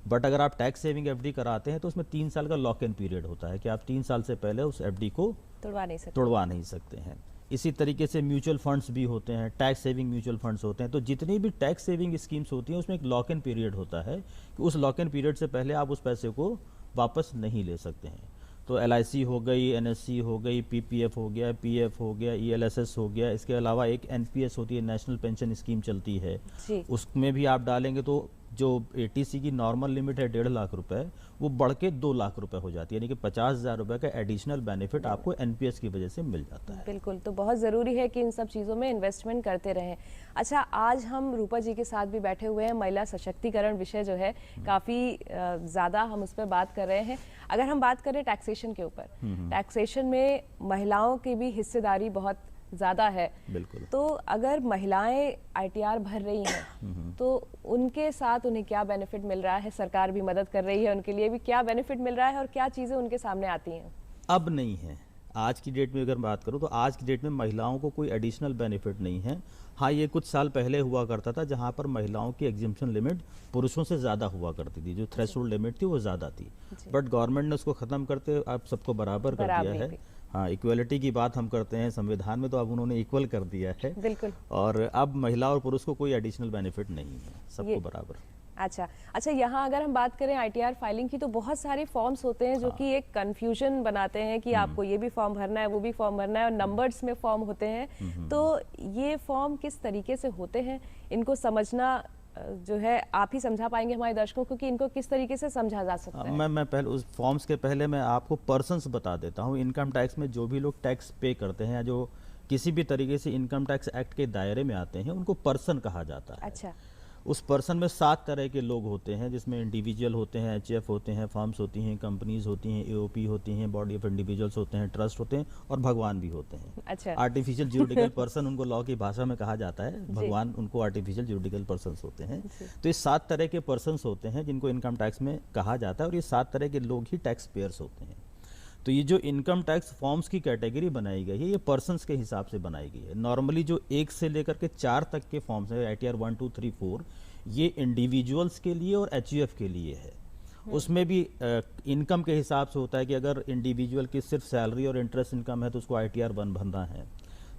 बट अगर आप टैक्स सेविंग FD कराते हैं तो उसमें 3 साल का लॉक इन पीरियड होता है कि आप 3 साल से पहले उस FD को तोड़वा नहीं सकते हैं। इसी तरीके से म्यूचुअल फंड्स भी होते हैं, टैक्स सेविंग म्यूचुअल फंड्स होते हैं। तो जितनी भी टैक्स सेविंग स्कीम्स होती हैं उसमें एक लॉक इन पीरियड होता है कि उस लॉक इन पीरियड से पहले आप उस पैसे को वापस नहीं ले सकते हैं। तो LIC हो गई, NSC हो गई, PPF हो गया, PF हो गया, ELSS हो गया। इसके अलावा एक NPS होती है, नेशनल पेंशन स्कीम चलती है, उसमें भी आप डालेंगे तो जो 80C की नॉर्मल लिमिट है 1.5 लाख रुपए, वो बढ़ के 2 लाख रुपए हो जाती है। यानी कि 50,000 रुपए का एडिशनल बेनिफिट आपको NPS की वजह से मिल जाता है। बिल्कुल, तो बहुत ज़रूरी है कि इन सब चीज़ों में इन्वेस्टमेंट करते रहें। अच्छा, आज हम रूपा जी के साथ भी बैठे हुए हैं। महिला सशक्तिकरण विषय जो है काफ़ी ज़्यादा हम उस पर बात कर रहे हैं। अगर हम बात करें टैक्सेशन के ऊपर, टैक्सेशन में महिलाओं की भी हिस्सेदारी बहुत ज़्यादा है। बिल्कुल। तो अगर महिलाएं ITR भर रही हैं तो उनके साथ उन्हें क्या बेनिफिट मिल रहा है? सरकार भी मदद कर रही है, उनके लिए भी क्या बेनिफिट मिल रहा है और क्या चीज़ें उनके सामने आती हैं? अब नहीं है। आज की डेट में अगर बात करूं तो आज की डेट में महिलाओं को कोई एडिशनल बेनिफिट नहीं है। हाँ, ये कुछ साल पहले हुआ करता था जहां पर महिलाओं की एग्जिम्पशन लिमिट पुरुषों से ज़्यादा हुआ करती थी। जो थ्रेशोल्ड लिमिट थी वो ज़्यादा थी, बट गवर्नमेंट ने उसको ख़त्म करते अब सबको बराबर कर दिया है। हाँ, इक्वलिटी की बात हम करते हैं संविधान में, तो अब उन्होंने इक्वल कर दिया है। बिल्कुल। और अब महिला और पुरुष को कोई एडिशनल बेनिफिट नहीं है, सबको बराबर। अच्छा, यहाँ अगर हम बात करें ITR फाइलिंग की, तो बहुत सारे फॉर्म्स होते हैं जो कि एक कंफ्यूजन बनाते हैं कि आपको ये भी फॉर्म भरना है, वो भी फॉर्म भरना है, और नंबर्स में फॉर्म होते हैं। तो ये फॉर्म किस तरीके से होते हैं, इनको समझना जो है आप ही समझा पाएंगे हमारे दर्शकों को कि इनको किस तरीके से समझा जा सकता है? मैं पहले उस फॉर्म्स के पहले मैं आपको पर्सन्स बता देता हूँ। इनकम टैक्स में जो भी लोग टैक्स पे करते हैं या जो किसी भी तरीके से इनकम टैक्स एक्ट के दायरे में आते हैं उनको पर्सन कहा जाता है। अच्छा। उस पर्सन में 7 तरह के लोग होते हैं, जिसमें इंडिविजुअल होते हैं, HF होते हैं, फर्म्स होती हैं, कंपनीज होती हैं, AOP होती हैं, बॉडी ऑफ इंडिविजुअल्स होते हैं, ट्रस्ट होते हैं और भगवान भी होते हैं। अच्छा। आर्टिफिशियल ज्यूडिकल पर्सन उनको लॉ की भाषा में कहा जाता है, भगवान उनको आर्टिफिशियल ज्यूडिकल पर्सन्स होते हैं। तो ये 7 तरह के पर्सन्स होते हैं जिनको इनकम टैक्स में कहा जाता है, और ये 7 तरह के लोग ही टैक्स पेयर्स होते हैं। तो ये जो इनकम टैक्स फॉर्म्स की कैटेगरी बनाई गई है ये पर्सन्स के हिसाब से बनाई गई है। नॉर्मली जो 1 से लेकर के 4 तक के फॉर्म्स हैं, ITR 1, 2, 3, 4, ये इंडिविजुअल्स के लिए और HUF के लिए है। उसमें भी इनकम के हिसाब से होता है कि अगर इंडिविजुअल की सिर्फ सैलरी और इंटरेस्ट इनकम है तो उसको ITR 1 भरना है।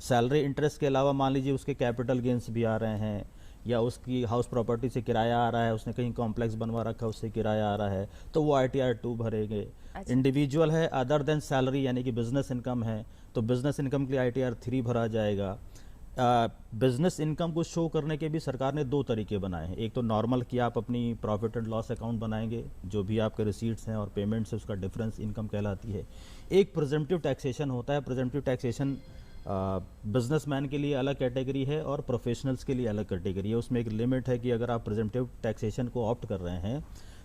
सैलरी इंटरेस्ट के अलावा मान लीजिए उसके कैपिटल गेंस भी आ रहे हैं या उसकी हाउस प्रॉपर्टी से किराया आ रहा है, उसने कहीं कॉम्प्लेक्स बनवा रखा है उससे किराया आ रहा है, तो वो ITR 2 भरेंगे। अच्छा। इंडिविजुअल है अदर देन सैलरी यानी कि बिजनेस इनकम है, तो बिजनेस इनकम के लिए ITR 3 भरा जाएगा। बिजनेस इनकम को शो करने के भी सरकार ने 2 तरीके बनाए हैं। एक तो नॉर्मल कि आप अपनी प्रॉफिट एंड लॉस अकाउंट बनाएंगे, जो भी आपके रिसीट्स हैं और पेमेंट्स है उसका डिफरेंस इनकम कहलाती है। एक प्रेजेंटिव टैक्सेशन होता है। प्रेजेंटिव टैक्सेशन बिजनेसमैन के लिए अलग कैटेगरी है और प्रोफेशनल्स के लिए अलग कैटेगरी है। उसमें एक लिमिट है कि अगर आप प्रेजेंटिव टैक्सेशन को ऑप्ट कर रहे हैं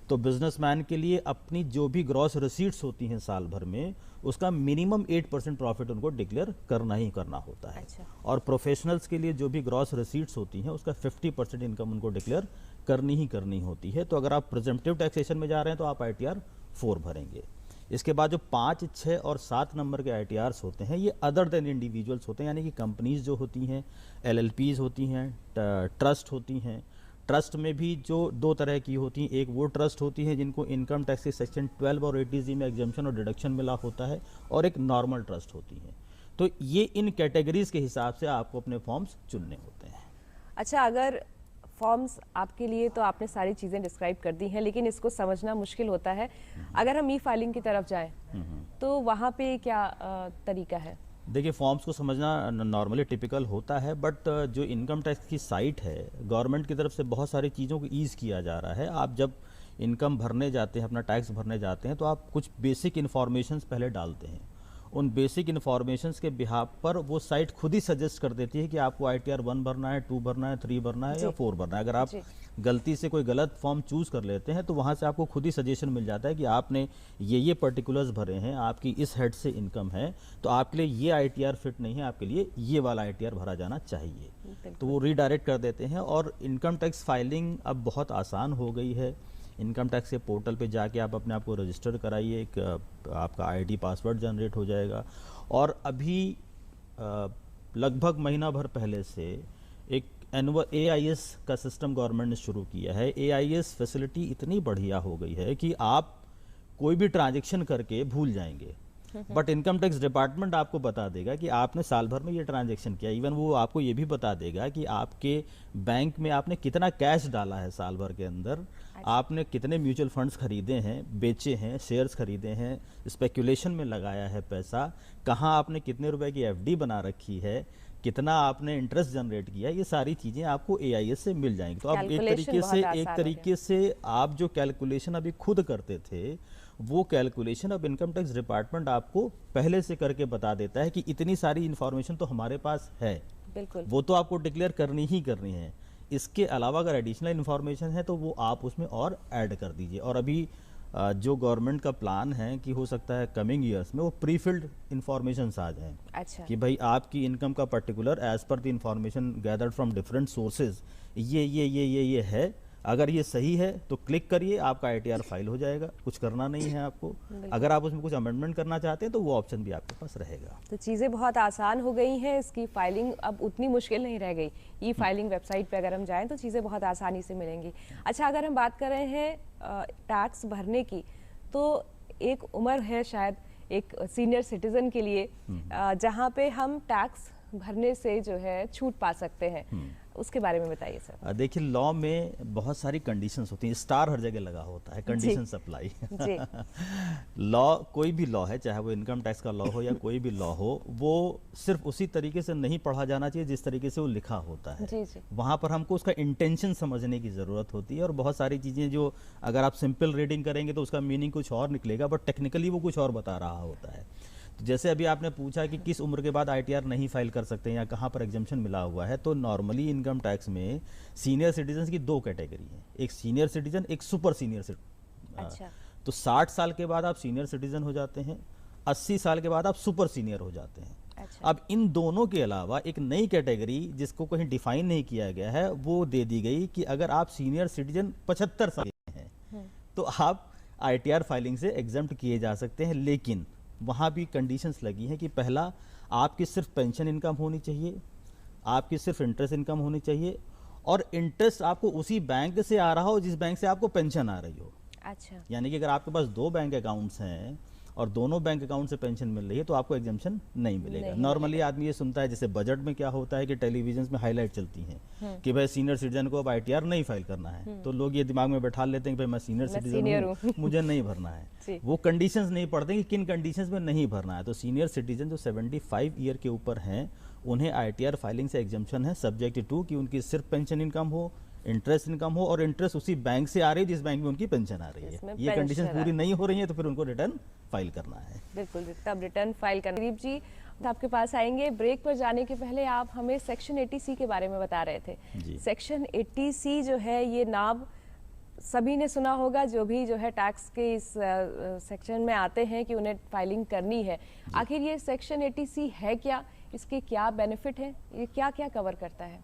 तो बिजनेसमैन के लिए अपनी जो भी ग्रॉस रिसीट्स होती हैं साल भर में, उसका मिनिमम 8% प्रॉफिट उनको डिक्लेयर करना ही करना होता है। अच्छा। और प्रोफेशनल्स के लिए जो भी ग्रॉस रिसीट्स होती हैं उसका 50% इनकम उनको डिक्लेयर करनी ही करनी होती है। तो अगर आप प्रेजेंटिव टैक्सेशन में जा रहे हैं तो आप ITR 4 भरेंगे। इसके बाद जो 5, 6 और 7 नंबर के ITRs होते हैं ये अदर देन इंडिविजुअल्स होते हैं, यानी कि कंपनीज जो होती हैं, LLPs होती हैं, ट्रस्ट होती हैं। ट्रस्ट में भी जो 2 तरह की होती हैं, एक वो ट्रस्ट होती हैं जिनको इनकम टैक्स के सेक्शन 12 और 80G में एग्जम्पशन और डिडक्शन मिला होता है, और एक नॉर्मल ट्रस्ट होती हैं। तो ये इन कैटेगरीज के हिसाब से आपको अपने फॉर्म्स चुनने होते हैं। अच्छा, अगर फॉर्म्स आपके लिए तो आपने सारी चीज़ें डिस्क्राइब कर दी हैं, लेकिन इसको समझना मुश्किल होता है। अगर हम फाइलिंग की तरफ जाएं तो वहाँ पे क्या तरीका है? देखिए, फॉर्म्स को समझना नॉर्मली टिपिकल होता है, बट जो इनकम टैक्स की साइट है गवर्नमेंट की तरफ से बहुत सारी चीज़ों को ईज़ किया जा रहा है। आप जब इनकम भरने जाते हैं, अपना टैक्स भरने जाते हैं, तो आप कुछ बेसिक इन्फॉर्मेशंस पहले डालते हैं। उन बेसिक इन्फॉर्मेशंस के बिहाफ पर वो साइट खुद ही सजेस्ट कर देती है कि आपको ITR 1 भरना है, 2 भरना है, 3 भरना है या 4 भरना है। अगर आप गलती से कोई गलत फॉर्म चूज़ कर लेते हैं तो वहाँ से आपको खुद ही सजेशन मिल जाता है कि आपने ये पर्टिकुलर्स भरे हैं, आपकी इस हेड से इनकम है, तो आपके लिए ये ITR फिट नहीं है, आपके लिए ये वाला ITR भरा जाना चाहिए। तो वो रीडायरेक्ट कर देते हैं। और इनकम टैक्स फाइलिंग अब बहुत आसान हो गई है। इनकम टैक्स के पोर्टल पे जाके आप अपने आप को रजिस्टर कराइए, एक आपका ID पासवर्ड जनरेट हो जाएगा। और अभी लगभग महीना भर पहले से एक एनुअल AIS का सिस्टम गवर्नमेंट ने शुरू किया है। AIS फैसिलिटी इतनी बढ़िया हो गई है कि आप कोई भी ट्रांजैक्शन करके भूल जाएंगे, बट इनकम टैक्स डिपार्टमेंट आपको बता देगा कि आपने साल भर में ये ट्रांजैक्शन किया। इवन वो आपको ये भी बता देगा कि आपके बैंक में आपने कितना कैश डाला है साल भर के अंदर, आपने कितने म्यूचुअल फंड्स खरीदे हैं, बेचे हैं, शेयर्स खरीदे हैं, स्पेकुलेशन में लगाया है पैसा, कहाँ आपने कितने रुपए की FD बना रखी है, कितना आपने इंटरेस्ट जनरेट किया, ये सारी चीज़ें आपको AIS से मिल जाएंगी। तो अब एक तरीके से आप जो कैलकुलेशन अभी खुद करते थे, वो कैलकुलेशन अब इनकम टैक्स डिपार्टमेंट आपको पहले से करके बता देता है कि इतनी सारी इन्फॉर्मेशन तो हमारे पास है, बिल्कुल वो तो आपको डिक्लेयर करनी ही करनी है। इसके अलावा अगर एडिशनल इन्फॉर्मेशन है तो वो आप उसमें और ऐड कर दीजिए। और अभी जो गवर्नमेंट का प्लान है कि हो सकता है कमिंग ईयर्स में वो प्री फिल्ड इन्फॉर्मेशन आ जाएं। अच्छा। कि भाई आपकी इनकम का particular as per the information gathered from different sources ये है, अगर ये सही है तो क्लिक करिए, आपका ITR फाइल हो जाएगा, कुछ करना नहीं है आपको। अगर आप उसमें कुछ अमेंडमेंट करना चाहते हैं तो वो ऑप्शन भी आपके पास रहेगा। तो चीज़ें बहुत आसान हो गई हैं, इसकी फाइलिंग अब उतनी मुश्किल नहीं रह गई। फाइलिंग वेबसाइट पे अगर हम जाएं तो चीज़ें बहुत आसानी से मिलेंगी। अच्छा, अगर हम बात कर रहे हैं टैक्स भरने की, तो एक उम्र है शायद एक सीनियर सिटीजन के लिए जहाँ पे हम टैक्स भरने से जो है छूट पा सकते हैं, उसके बारे में बताइए सर। देखिए, लॉ में बहुत सारी कंडीशंस होती हैं, स्टार हर जगह लगा होता है, कंडीशन अप्लाई। लॉ, कोई भी लॉ है, चाहे वो इनकम टैक्स का लॉ हो या कोई भी लॉ हो, वो सिर्फ उसी तरीके से नहीं पढ़ा जाना चाहिए जिस तरीके से वो लिखा होता है। जी जी। वहाँ पर हमको उसका इंटेंशन समझने की ज़रूरत होती है। और बहुत सारी चीज़ें जो अगर आप सिंपल रीडिंग करेंगे तो उसका मीनिंग कुछ और निकलेगा, बट टेक्निकली वो कुछ और बता रहा होता है। तो जैसे अभी आपने पूछा कि किस उम्र के बाद ITR नहीं फाइल कर सकते हैं या कहाँ पर एग्जम्पशन मिला हुआ है, तो नॉर्मली इनकम टैक्स में सीनियर सिटीजन की 2 कैटेगरी हैं, एक सीनियर सिटीजन, एक सुपर सीनियर सिटीजन। अच्छा। तो 60 साल के बाद आप सीनियर सिटीजन हो जाते हैं, 80 साल के बाद आप सुपर सीनियर हो जाते हैं। अच्छा। अब इन दोनों के अलावा एक नई कैटेगरी जिसको कहीं डिफाइन नहीं किया गया है, वो दे दी गई कि अगर आप सीनियर सिटीजन 75 साल के हैं तो आप ITR फाइलिंग से एग्जम्प्ट किए जा सकते हैं। लेकिन वहाँ भी कंडीशंस लगी हैं कि पहला, आपकी सिर्फ पेंशन इनकम होनी चाहिए, आपकी सिर्फ इंटरेस्ट इनकम होनी चाहिए, और इंटरेस्ट आपको उसी बैंक से आ रहा हो जिस बैंक से आपको पेंशन आ रही हो। अच्छा। यानी कि अगर आपके पास 2 बैंक अकाउंट्स हैं और दोनों बैंक अकाउंट से पेंशन मिल रही है तो आपको एग्जेम्पशन नहीं मिलेगा। नॉर्मली आदमी ये सुनता है, जैसे बजट में क्या होता है कि टेलीविजन में हाईलाइट चलती हैं कि भाई सीनियर सिटीजन को अब ITR नहीं फाइल करना है, तो लोग ये दिमाग में बैठा लेते हैं कि भाई मैं सीनियर सिटीजन हूँ, मुझे नहीं भरना है। वो कंडीशंस नहीं पढ़ते कि किन कंडीशंस में नहीं भरना है। तो सीनियर सिटीजन जो 75 ईयर के ऊपर हैं उन्हें ITR फाइलिंग से एग्जेम्पशन है, सब्जेक्ट टू कि उनकी सिर्फ पेंशन इनकम हो, इंटरेस्ट इनकम हो और इंटरेस्ट उसी बैंक से आ रही है जिस बैंक में उनकी पेंशन आ रही है। ये कंडीशन पूरी नहीं हो रही है तो फिर उनको रिटर्न फाइल करना है। बिल्कुल, तब रिटर्न फाइल करना। दिलीप जी आपके पास आएंगे, ब्रेक पर जाने के पहले आप हमें सेक्शन 80C के बारे में बता रहे थे। सेक्शन 80C जो है ये नाम सभी ने सुना होगा, जो भी जो है टैक्स के इस सेक्शन में आते हैं कि उन्हें फाइलिंग करनी है। आखिर ये सेक्शन 80C है क्या, इसके क्या बेनिफिट हैं, ये क्या क्या कवर करता है?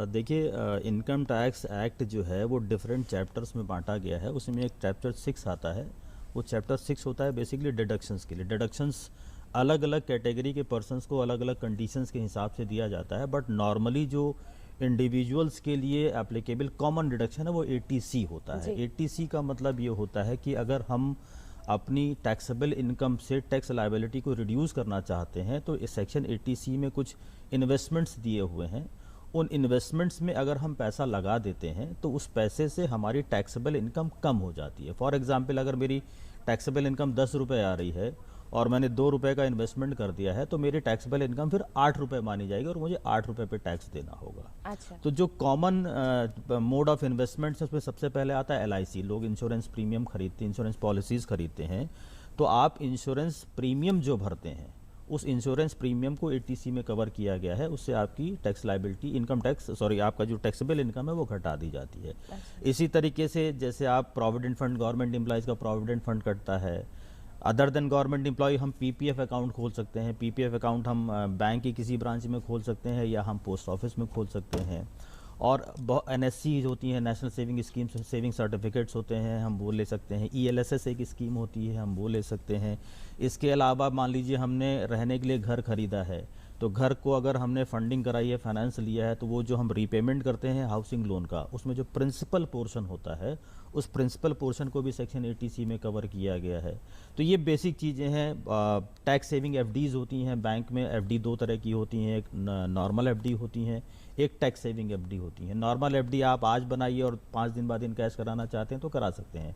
देखिए, इनकम टैक्स एक्ट जो है वो डिफरेंट चैप्टर्स में बांटा गया है। उसमें एक चैप्टर 6 आता है। वो चैप्टर 6 होता है बेसिकली डिडक्शंस के लिए। डिडक्शंस अलग अलग कैटेगरी के पर्सनस को अलग अलग कंडीशंस के हिसाब से दिया जाता है, बट नॉर्मली जो इंडिविजुअल्स के लिए एप्लीकेबल कॉमन डिडक्शन है वो 80C होता है। 80C का मतलब ये होता है कि अगर हम अपनी टैक्सेबल इनकम से टैक्स लायबिलिटी को रिड्यूस करना चाहते हैं तो इस सेक्शन 80C में कुछ इन्वेस्टमेंट्स दिए हुए हैं। उन इन्वेस्टमेंट्स में अगर हम पैसा लगा देते हैं तो उस पैसे से हमारी टैक्सेबल इनकम कम हो जाती है। फॉर एग्जांपल, अगर मेरी टैक्सेबल इनकम 10 रुपये आ रही है और मैंने 2 रुपये का इन्वेस्टमेंट कर दिया है तो मेरी टैक्सेबल इनकम फिर 8 रुपये मानी जाएगी और मुझे 8 रुपये पे टैक्स देना होगा। अच्छा। तो जो कॉमन मोड ऑफ इन्वेस्टमेंट्स है उसमें सबसे पहले आता है LIC। लोग इंश्योरेंस प्रीमियम खरीदते हैं, इंश्योरेंस पॉलिसीज़ खरीदते हैं। तो आप इंश्योरेंस प्रीमियम जो भरते हैं उस इंश्योरेंस प्रीमियम को 80C में कवर किया गया है। उससे आपकी टैक्स लायबिलिटी, इनकम टैक्स आपका जो टैक्सेबल इनकम है वो घटा दी जाती है। इसी तरीके से जैसे आप प्रोविडेंट फंड, गवर्नमेंट एम्प्लॉइज़ का प्रोविडेंट फंड कटता है। अदर देन गवर्नमेंट एम्प्लॉय हम PPF अकाउंट खोल सकते हैं। PPF अकाउंट हम बैंक की किसी ब्रांच में खोल सकते हैं या हम पोस्ट ऑफिस में खोल सकते हैं। और NSC होती हैं, national saving schemes, saving certificates होते हैं, हम वो ले सकते हैं। ELSS एक स्कीम होती है, हम वो ले सकते हैं। इसके अलावा मान लीजिए हमने रहने के लिए घर खरीदा है तो घर को अगर हमने फंडिंग कराई है, फाइनेंस लिया है, तो वो जो हम रीपेमेंट करते हैं हाउसिंग लोन का, उसमें जो प्रिंसिपल पोर्शन होता है उस प्रिंसिपल पोर्शन को भी सेक्शन 80C में कवर किया गया है। तो ये बेसिक चीज़ें हैं। टैक्स सेविंग FDs होती हैं बैंक में। FD 2 तरह की होती हैं, एक नॉर्मल FD होती हैं, एक टैक्स सेविंग FD होती है। नॉर्मल FD आप आज बनाइए और 5 दिन बाद इनकैश कराना चाहते हैं तो करा सकते हैं।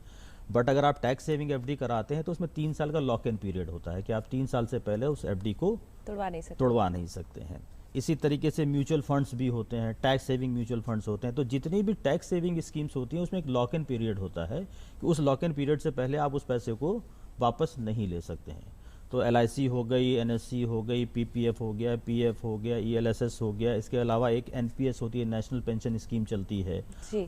बट अगर आप टैक्स सेविंग FD कराते हैं तो उसमें 3 साल का लॉक इन पीरियड होता है कि आप 3 साल से पहले उस FD को तोड़वा नहीं सकते हैं। इसी तरीके से म्यूचुअल फंड्स भी होते हैं, टैक्स सेविंग म्यूचुअल फंड्स होते हैं। तो जितनी भी टैक्स सेविंग स्कीम्स होती हैं उसमें एक लॉक इन पीरियड होता है कि उस लॉक इन पीरियड से पहले आप उस पैसे को वापस नहीं ले सकते हैं। तो LIC हो गई, NSC हो गई, PPF हो गया, PF हो गया, ELSS हो गया। इसके अलावा एक NPS होती है, नेशनल पेंशन स्कीम चलती है,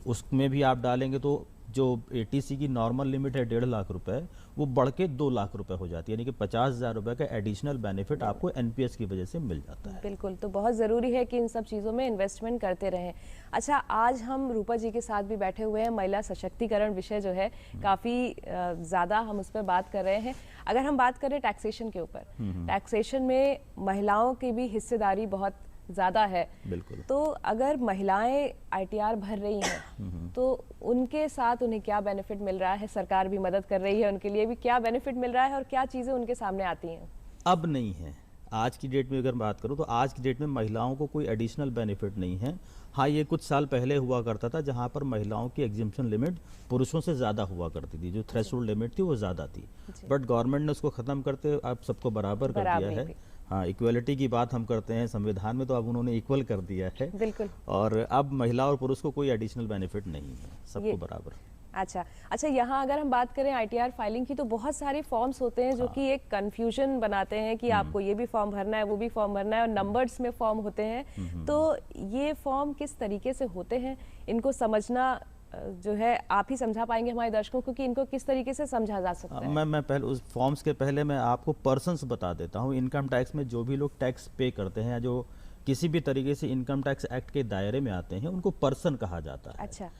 उसमें भी आप डालेंगे तो जो 80C की नॉर्मल लिमिट है 1.5 लाख रुपए, वो बढ़ के 2 लाख रुपए हो जाती है, यानी कि 50,000 रुपए का एडिशनल बेनिफिट आपको NPS की वजह से मिल जाता है। बिल्कुल, तो बहुत ज़रूरी है कि इन सब चीज़ों में इन्वेस्टमेंट करते रहें। अच्छा, आज हम रूपा जी के साथ भी बैठे हुए हैं। महिला सशक्तिकरण विषय जो है काफ़ी ज़्यादा हम उस पर बात कर रहे हैं। अगर हम बात करें टैक्सेशन के ऊपर, टैक्सेशन में महिलाओं की भी हिस्सेदारी बहुत ज़्यादा है। बिल्कुल। तो अगर महिलाएं ITR भर रही हैं तो उनके साथ उन्हें क्या बेनिफिट मिल रहा है? सरकार भी मदद कर रही है, उनके लिए भी क्या बेनिफिट मिल रहा है और क्या चीज़ें उनके सामने आती हैं? अब नहीं है। आज की डेट में अगर बात करूं तो आज की डेट में महिलाओं को कोई एडिशनल बेनिफिट नहीं है। हाँ, ये कुछ साल पहले हुआ करता था जहां पर महिलाओं की एग्जेम्पशन लिमिट पुरुषों से ज़्यादा हुआ करती थी, जो थ्रेशोल्ड लिमिट थी वो ज़्यादा थी। बट गवर्नमेंट ने उसको ख़त्म करते अब सबको बराबर कर दिया है। हाँ, इक्वलिटी की बात हम करते हैं संविधान में, तो अब उन्होंने इक्वल कर दिया है। बिल्कुल। और अब महिला और पुरुष को कोई एडिशनल बेनिफिट नहीं है, सबको बराबर। अच्छा, यहाँ अगर हम बात करें ITR फाइलिंग की तो बहुत सारे फॉर्म्स होते हैं जो कि एक कंफ्यूजन बनाते हैं कि आपको ये भी फॉर्म भरना है, वो भी फॉर्म भरना है, और नंबर्स में फॉर्म होते हैं। तो ये फॉर्म किस तरीके से होते हैं, इनको समझना जो है आप ही समझा पाएंगे हमारे दर्शकों को कि इनको किस तरीके से समझा जा सकता है? मैं पहले उस फॉर्म्स के पहले मैं आपको पर्सन्स बता देता हूँ। इनकम टैक्स में जो भी लोग टैक्स पे करते हैं या जो किसी भी तरीके से इनकम टैक्स एक्ट के दायरे में आते हैं उनको पर्सन कहा जाता है। अच्छा।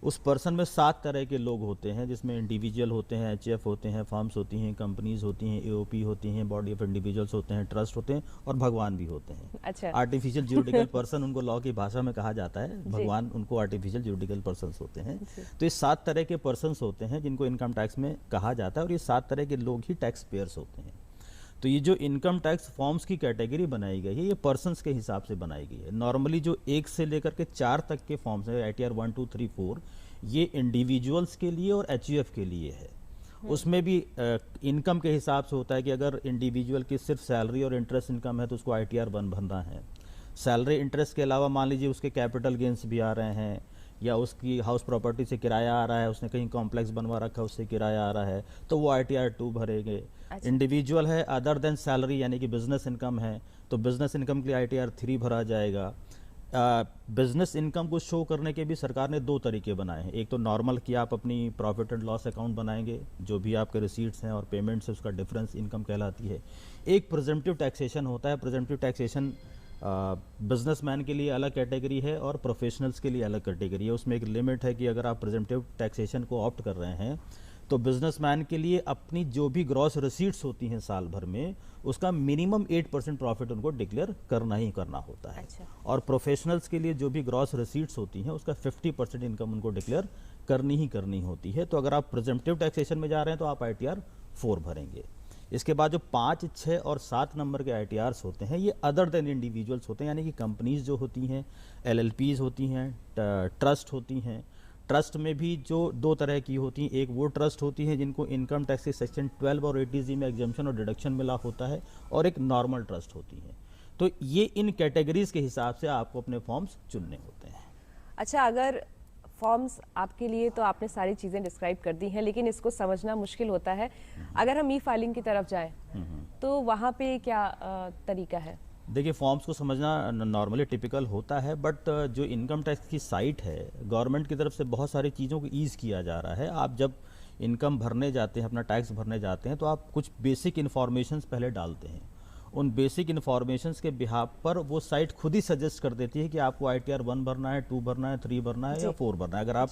उस पर्सन में 7 तरह के लोग होते हैं, जिसमें इंडिविजुअल होते हैं, एचएफ होते हैं, फर्म्स होती हैं, कंपनीज होती हैं, एओपी होती हैं, बॉडी ऑफ इंडिविजुअल्स होते हैं, ट्रस्ट होते हैं और भगवान भी होते हैं। अच्छा। आर्टिफिशियल ज्यूरिडिकल पर्सन उनको लॉ की भाषा में कहा जाता है, भगवान उनको आर्टिफिशियल ज्यूरिडिकल पर्सन्स होते हैं। तो ये 7 तरह के पर्सन्स होते हैं जिनको इनकम टैक्स में कहा जाता है, और ये 7 तरह के लोग ही टैक्स पेयर्स होते हैं। तो ये जो इनकम टैक्स फॉर्म्स की कैटेगरी बनाई गई है, ये पर्सन्स के हिसाब से बनाई गई है। नॉर्मली जो 1 से लेकर के 4 तक के फॉर्म्स हैं, ITR 1, 2, 3, 4, ये इंडिविजुअल्स के लिए और HUF के लिए है। उसमें भी इनकम के हिसाब से होता है कि अगर इंडिविजुअल की सिर्फ सैलरी और इंटरेस्ट इनकम है तो उसको ITR 1 भरना है। सैलरी इंटरेस्ट के अलावा मान लीजिए उसके कैपिटल गेंस भी आ रहे हैं, या उसकी हाउस प्रॉपर्टी से किराया आ रहा है, उसने कहीं कॉम्प्लेक्स बनवा रखा है उससे किराया आ रहा है, तो वो ITR 2 भरेंगे। अच्छा। इंडिविजुअल है अदर देन सैलरी, यानी कि बिजनेस इनकम है, तो बिजनेस इनकम के लिए ITR 3 भरा जाएगा। बिजनेस इनकम को शो करने के भी सरकार ने 2 तरीके बनाए हैं। एक तो नॉर्मल कि आप अपनी प्रॉफिट एंड लॉस अकाउंट बनाएंगे, जो भी आपके रिसीट्स हैं और पेमेंट्स है उसका डिफरेंस इनकम कहलाती है। एक प्रेजेंटिव टैक्सेशन होता है। प्रेजेंटिव टैक्सेशन बिजनेसमैन के लिए अलग कैटेगरी है और प्रोफेशनल्स के लिए अलग कैटेगरी है। उसमें एक लिमिट है कि अगर आप प्रेजेंटिव टैक्सेशन को ऑप्ट कर रहे हैं तो बिजनेसमैन के लिए अपनी जो भी ग्रॉस रिसीट्स होती हैं साल भर में, उसका मिनिमम 8% प्रॉफिट उनको डिक्लेयर करना ही करना होता है। अच्छा। और प्रोफेशनल्स के लिए जो भी ग्रॉस रिसीट्स होती हैं उसका 50% इनकम उनको डिक्लेयर करनी ही करनी होती है। तो अगर आप प्रेजेंटिव टैक्सेशन में जा रहे हैं तो आप ITR 4 भरेंगे। इसके बाद जो 5, 6 और 7 नंबर के ITRs होते हैं, ये अदर देन इंडिविजुअल्स होते हैं, यानी कि कंपनीज जो होती हैं, LLPs होती हैं, ट्रस्ट होती हैं। ट्रस्ट में भी जो 2 तरह की होती हैं, एक वो ट्रस्ट होती है जिनको इनकम टैक्स के सेक्शन 12 और 80G में एग्जम्पशन और डिडक्शन मिला होता है, और एक नॉर्मल ट्रस्ट होती है। तो ये इन कैटेगरीज के हिसाब से आपको अपने फॉर्म्स चुनने होते हैं। अच्छा, अगर फॉर्म्स आपके लिए तो आपने सारी चीज़ें डिस्क्राइब कर दी हैं, लेकिन इसको समझना मुश्किल होता है। अगर हम फाइलिंग की तरफ जाएं तो वहाँ पे क्या तरीका है? देखिए, फॉर्म्स को समझना नॉर्मली टिपिकल होता है, बट जो इनकम टैक्स की साइट है, गवर्नमेंट की तरफ से बहुत सारी चीज़ों को ईज़ किया जा रहा है। आप जब इनकम भरने जाते हैं, अपना टैक्स भरने जाते हैं, तो आप कुछ बेसिक इन्फॉर्मेशंस पहले डालते हैं। उन बेसिक इन्फॉर्मेशंस के बिहाफ पर वो साइट खुद ही सजेस्ट कर देती है कि आपको ITR 1 भरना है, 2 भरना है, 3 भरना है या 4 भरना है। अगर आप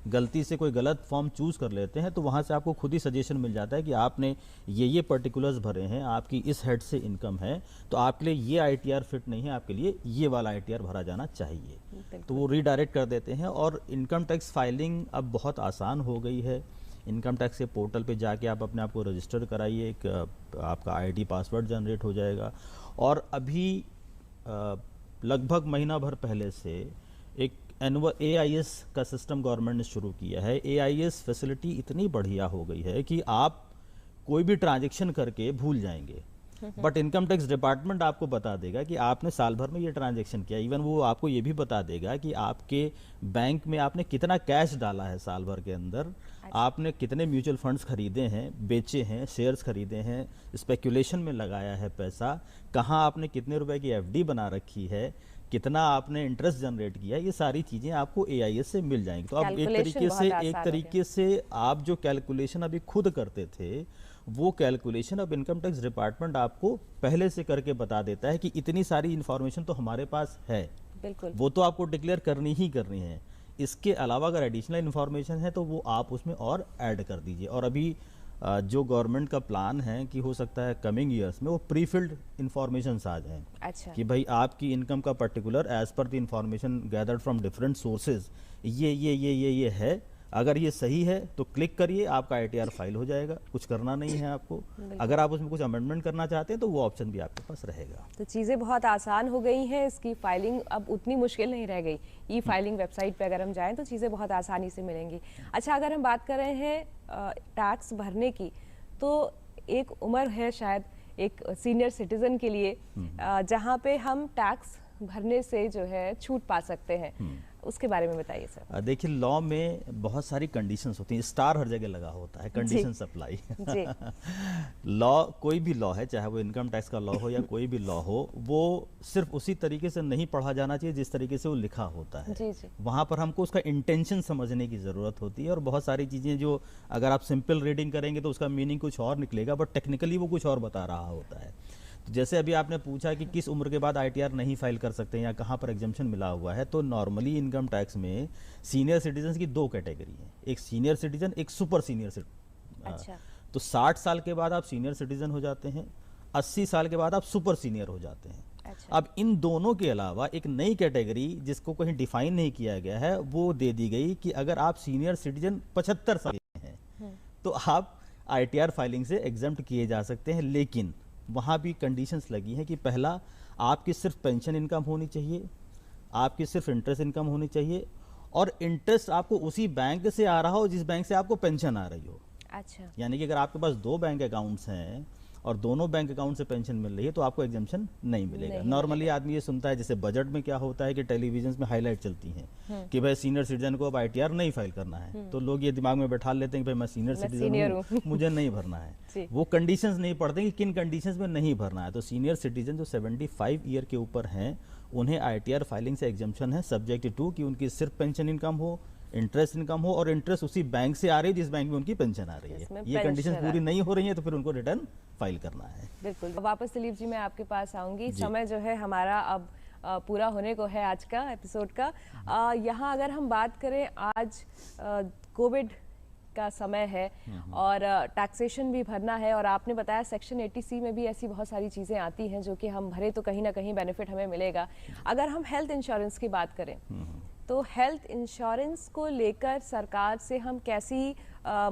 गलती से कोई गलत फॉर्म चूज कर लेते हैं तो वहाँ से आपको खुद ही सजेशन मिल जाता है कि आपने ये पर्टिकुलर्स भरे हैं, आपकी इस हेड से इनकम है, तो आपके लिए ये ITR फिट नहीं है, आपके लिए ये वाला ITR भरा जाना चाहिए। तो वो रीडायरेक्ट कर देते हैं। और इनकम टैक्स फाइलिंग अब बहुत आसान हो गई है। इनकम टैक्स के पोर्टल पे जाके आप अपने आप को रजिस्टर कराइए, एक आपका ID पासवर्ड जनरेट हो जाएगा। और अभी लगभग महीना भर पहले से एक एनुअल AIS का सिस्टम गवर्नमेंट ने शुरू किया है। AIS फैसिलिटी इतनी बढ़िया हो गई है कि आप कोई भी ट्रांजैक्शन करके भूल जाएंगे, बट इनकम टैक्स डिपार्टमेंट आपको बता देगा कि आपने साल भर में ये ट्रांजैक्शन किया। इवन वो आपको ये भी बता देगा कि आपके बैंक में आपने कितना कैश डाला है साल भर के अंदर, आपने कितने म्यूचुअल फंड्स खरीदे हैं, बेचे हैं, शेयर्स खरीदे हैं, स्पेक्यूलेशन में लगाया है पैसा, कहाँ आपने कितने रुपए की FD बना रखी है, कितना आपने इंटरेस्ट जनरेट किया, ये सारी चीज़ें आपको AIS से मिल जाएंगी। तो आप एक तरीके से आप जो कैलकुलेशन अभी खुद करते थे, वो कैलकुलेशन अब इनकम टैक्स डिपार्टमेंट आपको पहले से करके बता देता है कि इतनी सारी इन्फॉर्मेशन तो हमारे पास है, बिल्कुल, वो तो आपको डिक्लेयर करनी ही करनी है। इसके अलावा अगर एडिशनल इन्फॉर्मेशन है तो वो आप उसमें और ऐड कर दीजिए। और अभी जो गवर्नमेंट का प्लान है कि हो सकता है कमिंग ईयर्स में वो प्री फिल्ड इन्फॉर्मेशन आ जाएं। अच्छा, कि भाई आपकी इनकम का particular as per the information gathered from different sources ये है, अगर ये सही है तो क्लिक करिए, आपका ITR फाइल हो जाएगा, कुछ करना नहीं है आपको। अगर आप उसमें कुछ अमेंडमेंट करना चाहते हैं तो वो ऑप्शन भी आपके पास रहेगा। तो चीज़ें बहुत आसान हो गई हैं, इसकी फाइलिंग अब उतनी मुश्किल नहीं रह गई। फाइलिंग वेबसाइट पे अगर हम जाएं तो चीज़ें बहुत आसानी से मिलेंगी। अच्छा, अगर हम बात कर रहे हैं टैक्स भरने की, तो एक उम्र है शायद एक सीनियर सिटीजन के लिए जहाँ पे हम टैक्स भरने से जो है छूट पा सकते हैं, उसके बारे में बताइए सर। देखिए, लॉ में बहुत सारी कंडीशंस होती हैं, स्टार हर जगह लगा होता है, कंडीशन अप्लाई। लॉ कोई भी लॉ है, चाहे वो इनकम टैक्स का लॉ हो या कोई भी लॉ हो, वो सिर्फ उसी तरीके से नहीं पढ़ा जाना चाहिए जिस तरीके से वो लिखा होता है। जी जी। वहाँ पर हमको उसका इंटेंशन समझने की ज़रूरत होती है। और बहुत सारी चीज़ें जो अगर आप सिंपल रीडिंग करेंगे तो उसका मीनिंग कुछ और निकलेगा, बट टेक्निकली वो कुछ और बता रहा होता है। तो जैसे अभी आपने पूछा कि किस उम्र के बाद आईटीआर नहीं फाइल कर सकते हैं या कहाँ पर एग्जम्पशन मिला हुआ है, तो नॉर्मली इनकम टैक्स में सीनियर सिटीजन की दो कैटेगरी है, एक सीनियर सिटीजन, एक सुपर सीनियर सिटीजन। अच्छा। तो 60 साल के बाद आप सीनियर सिटीजन हो जाते हैं, 80 साल के बाद आप सुपर सीनियर हो जाते हैं। अच्छा। अब इन दोनों के अलावा एक नई कैटेगरी जिसको कहीं डिफाइन नहीं किया गया है वो दे दी गई कि अगर आप सीनियर सिटीजन 75 साल के हैं तो आप आईटीआर फाइलिंग से एग्जम्प्ट किए जा सकते हैं, लेकिन वहाँ भी कंडीशंस लगी हैं कि पहला आपकी सिर्फ पेंशन इनकम होनी चाहिए, आपकी सिर्फ इंटरेस्ट इनकम होनी चाहिए, और इंटरेस्ट आपको उसी बैंक से आ रहा हो जिस बैंक से आपको पेंशन आ रही हो। अच्छा। यानी कि अगर आपके पास दो बैंक अकाउंट्स हैं और दोनों बैंक अकाउंट से पेंशन मिल रही है तो आपको एग्जम्पशन नहीं मिलेगा। नॉर्मली आदमी ये सुनता है, जैसे बजट में क्या होता है कि टेलीविजन में हाईलाइट चलती हैं कि भाई सीनियर सिटीजन को अब आईटीआर नहीं फाइल करना है, तो लोग ये दिमाग में बैठा लेते हैं कि भाई मैं सीनियर सिटीजन हूँ, मुझे नहीं भरना है। वो कंडीशंस नहीं पढ़ते कि किन कंडीशंस में नहीं भरना है। तो सीनियर सिटीजन जो 75 ईयर के ऊपर हैं उन्हें आईटीआर फाइलिंग से एग्जम्पशन है, सब्जेक्ट टू कि उनकी सिर्फ पेंशन इनकम हो, इंटरेस्ट इनकम हो, और इंटरेस्ट उसी बैंक से आ रही है जिस बैंक में उनकी पेंशन आ रही है। ये कंडीशन पूरी नहीं हो रही है तो फिर उनको रिटर्न फाइल करना है। बिल्कुल। वापस दिलीप जी मैं आपके पास आऊंगी। समय जो है हमारा अब पूरा होने को है आज का एपिसोड का। यहाँ अगर हम बात करें, आज कोविड का समय है और टैक्सेशन भी भरना है, और आपने बताया सेक्शन 80C में भी ऐसी बहुत सारी चीज़ें आती हैं जो कि हम भरे तो कहीं ना कहीं बेनिफिट हमें मिलेगा। अगर हम हेल्थ इंश्योरेंस की बात करें तो हेल्थ इंश्योरेंस को लेकर सरकार से हम कैसी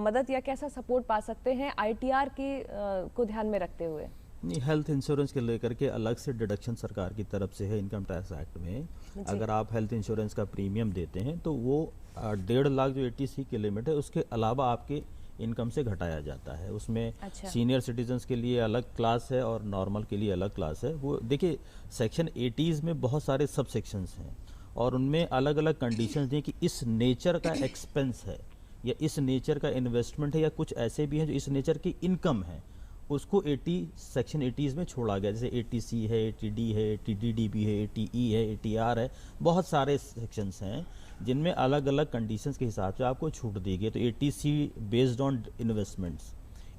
मदद या कैसा सपोर्ट पा सकते हैं आईटीआर को ध्यान में रखते हुए? नहीं, हेल्थ इंश्योरेंस के लेकर के अलग से डिडक्शन सरकार की तरफ से है इनकम टैक्स एक्ट में। अगर आप हेल्थ इंश्योरेंस का प्रीमियम देते हैं तो वो 1.5 लाख जो 80C की लिमिट है उसके अलावा आपके इनकम से घटाया जाता है। उसमें सीनियर सिटीजन्स के लिए अलग क्लास है और नॉर्मल के लिए अलग क्लास है। वो देखिए सेक्शन 80s में बहुत सारे सब सेक्शंस हैं और उनमें अलग अलग कंडीशंस हैं कि इस नेचर का एक्सपेंस है या इस नेचर का इन्वेस्टमेंट है या कुछ ऐसे भी हैं जो इस नेचर की इनकम है, उसको सेक्शन 80s में छोड़ा गया। जैसे 80C है, 80D है, 80DB है, 80E है, 80R है, बहुत सारे सेक्शंस हैं जिनमें अलग अलग कंडीशंस के हिसाब से आपको छूट दी गई। तो 80C based on investments,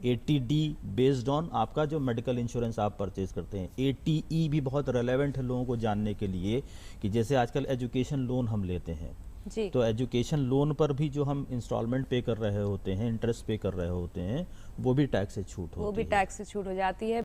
80D based on आपका जो मेडिकल इंश्योरेंस आप परचेज करते हैं, 80E भी बहुत रेलेवेंट है लोगों को जानने के लिए कि जैसे आजकल एजुकेशन लोन हम लेते हैं जी। तो एजुकेशन लोन पर भी जो हम इंस्टॉलमेंट पे कर रहे होते हैं, इंटरेस्ट पे कर रहे होते हैं, वो भी टैक्स से छूट होती है, वो भी टैक्स से छूट हो जाती है।